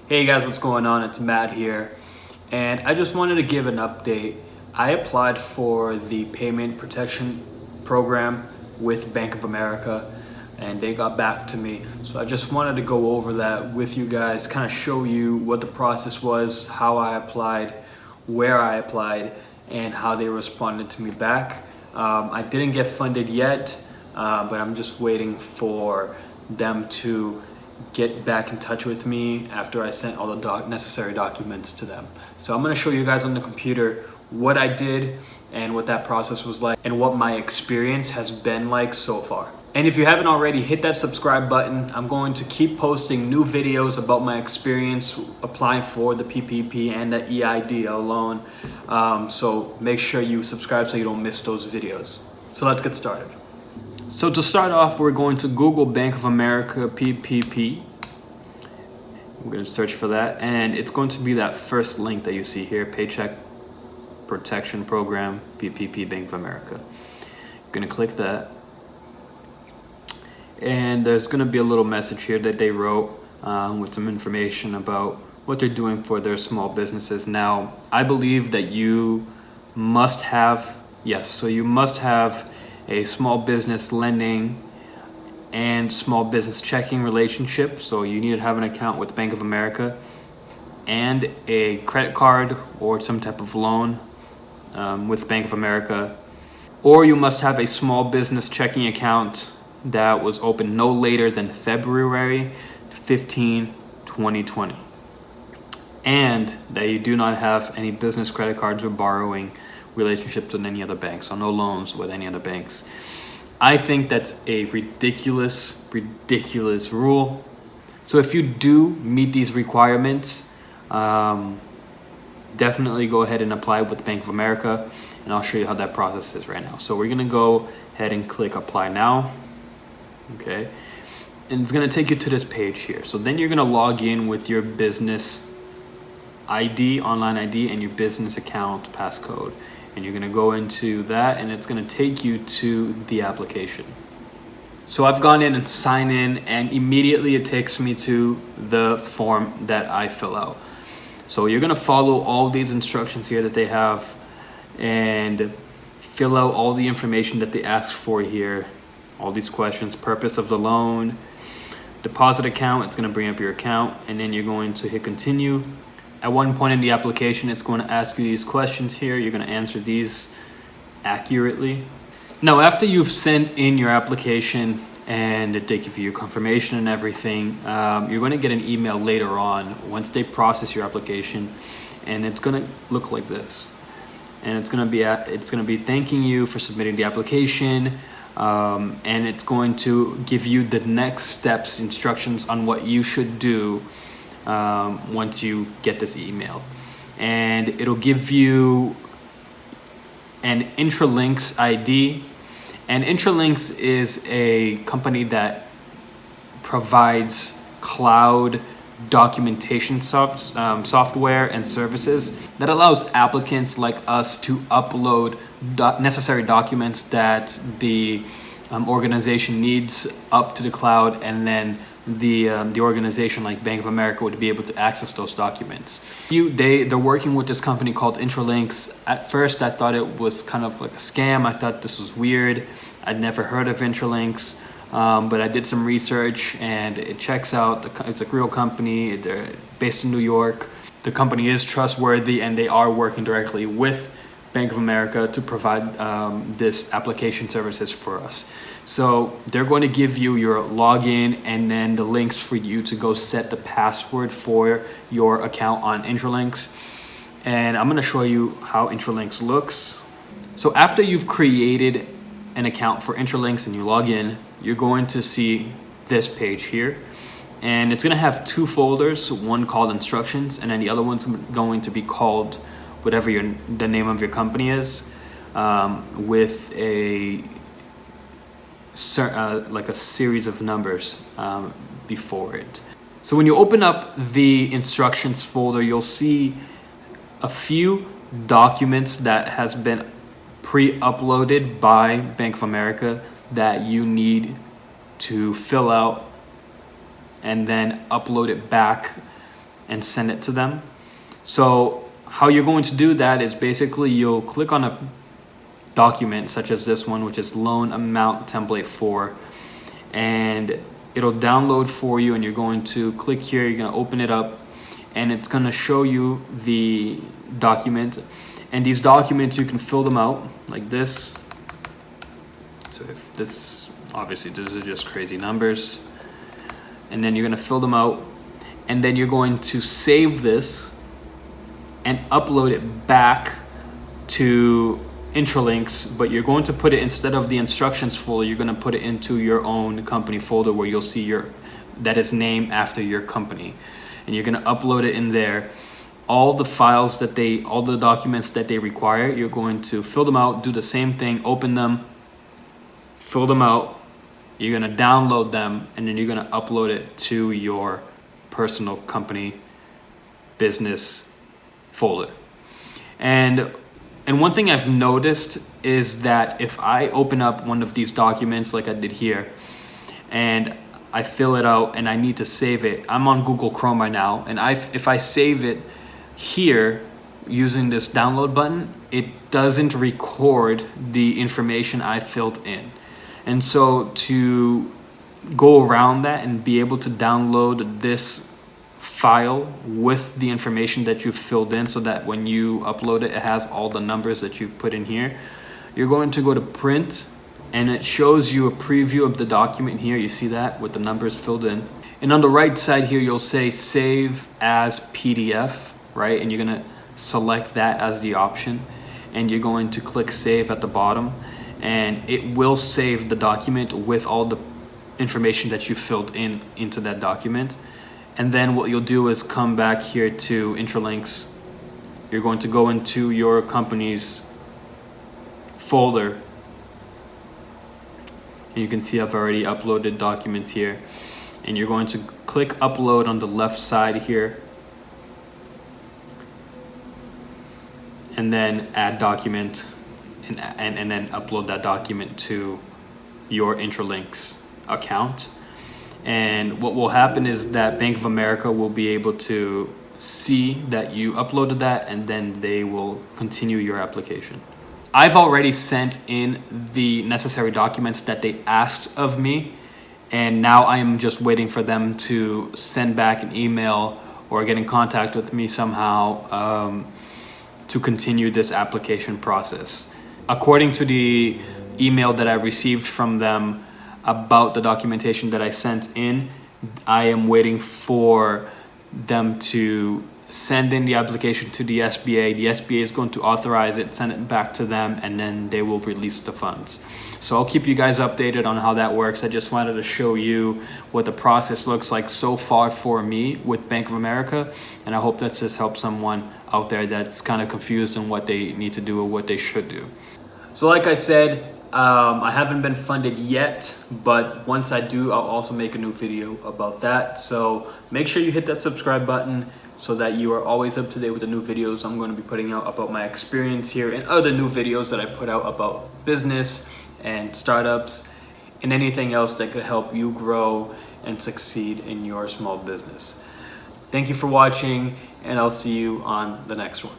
Hey guys, what's going on? It's Matt here, and I just wanted to give an update. I applied for the payment protection program with Bank of America, and they got back to me. So I just wanted to go over that with you guys, kind of show you what the process was, how I applied, where I applied, and how they responded to me back. I didn't get funded yet, but I'm just waiting for them to get back in touch with me after I sent all the necessary documents to them. So I'm gonna show you guys on the computer what I did and what that process was like and what my experience has been like so far. And if you haven't already, hit that subscribe button. I'm going to keep posting new videos about my experience applying for the PPP and the EIDL loan. So make sure you subscribe so you don't miss those videos. So let's get started. So to start off, we're going to Google Bank of America PPP. We're going to search for that, and it's going to be that first link that you see here, Paycheck Protection Program, PPP, Bank of America. You're going to click that, and there's going to be a little message here that they wrote with some information about what they're doing for their small businesses. Now, I believe that you must have, you must have a small business lending and small business checking relationship. So you need to have an account with Bank of America and a credit card or some type of loan with Bank of America. Or you must have a small business checking account that was opened no later than February 15, 2020. And that you do not have any business credit cards or borrowing relationships with any other banks, so no loans with any other banks. I think that's a ridiculous rule. So if you do meet these requirements, definitely go ahead and apply with Bank of America, and I'll show you how that process is right now. So we're gonna go ahead and click apply now, okay? And it's gonna take you to this page here. So then you're gonna log in with your business ID, online ID, and your business account passcode. And you're gonna go into that, and it's gonna take you to the application. So I've gone in and signed in, and immediately it takes me to the form that I fill out. So you're gonna follow all these instructions here that they have and fill out all the information that they ask for here. All these questions, purpose of the loan, deposit account, it's gonna bring up your account, and then you're going to hit continue. At one point in the application, it's going to ask you these questions here. You're going to answer these accurately. Now, after you've sent in your application and they give you your confirmation and everything, you're going to get an email later on once they process your application, and it's going to look like this. And it's going to be thanking you for submitting the application, and it's going to give you the next steps, instructions on what you should do once you get this email. And it'll give you an Intralinks ID. And Intralinks is a company that provides cloud documentation software and services that allows applicants like us to upload necessary documents that the organization needs up to the cloud, and then the organization like Bank of America would be able to access those documents. They're working with this company called Intralinks. At first, I thought it was kind of like a scam. I thought this was weird. I'd never heard of Intralinks, but I did some research, and it checks out. It's a real company. They're based in New York. The company is trustworthy, and they are working directly with Bank of America to provide this application services for us. So they're going to give you your login and then the links for you to go set the password for your account on Intralinks. And I'm going to show you how Intralinks looks. So after you've created an account for Intralinks and you log in, you're going to see this page here. And it's going to have two folders, one called instructions, and then the other one's going to be called whatever the name of your company is, with like a series of numbers before it. So when you open up the instructions folder, you'll see a few documents that has been pre-uploaded by Bank of America that you need to fill out and then upload it back and send it to them. So how you're going to do that is basically you'll click on a document such as this one, which is loan amount template 4, and it'll download for you, and you're going to click here, you're going to open it up, and it's going to show you the document. And these documents, you can fill them out like this. So if this, obviously these are just crazy numbers, and then you're going to fill them out, and then you're going to save this and upload it back to Intralinks, but you're going to put it, instead of the instructions folder, you're going to put it into your own company folder where you'll see that is named after your company, and you're going to upload it in there. All the files all the documents that they require, you're going to fill them out, do the same thing, open them, fill them out, you're going to download them, and then you're going to upload it to your personal company business folder. And one thing I've noticed is that if I open up one of these documents like I did here, and I fill it out and I need to save it, I'm on Google Chrome right now, and if I save it here using this download button, it doesn't record the information I filled in. And so to go around that and be able to download this file with the information that you've filled in, so that when you upload it, it has all the numbers that you've put in here, you're going to go to print, and it shows you a preview of the document here. You see that with the numbers filled in, and on the right side here you'll say save as PDF, right? And you're going to select that as the option, and you're going to click save at the bottom, and it will save the document with all the information that you filled in into that document. And then what you'll do is come back here to Intralinks. You're going to go into your company's folder, and you can see I've already uploaded documents here, and you're going to click upload on the left side here, and then add document, and then upload that document to your Intralinks account. And what will happen is that Bank of America will be able to see that you uploaded that, and then they will continue your application. I've already sent in the necessary documents that they asked of me, and now I am just waiting for them to send back an email or get in contact with me somehow to continue this application process. According to the email that I received from them about the documentation that I sent in, I am waiting for them to send in the application to the SBA. The SBA is going to authorize it, send it back to them, and then they will release the funds. So I'll keep you guys updated on how that works. I just wanted to show you what the process looks like so far for me with Bank of America, and I hope that's just helped someone out there that's kind of confused on what they need to do or what they should do. So like I said, I haven't been funded yet, but once I do, I'll also make a new video about that. So make sure you hit that subscribe button so that you are always up to date with the new videos I'm going to be putting out about my experience here, and other new videos that I put out about business and startups and anything else that could help you grow and succeed in your small business. Thank you for watching, and I'll see you on the next one.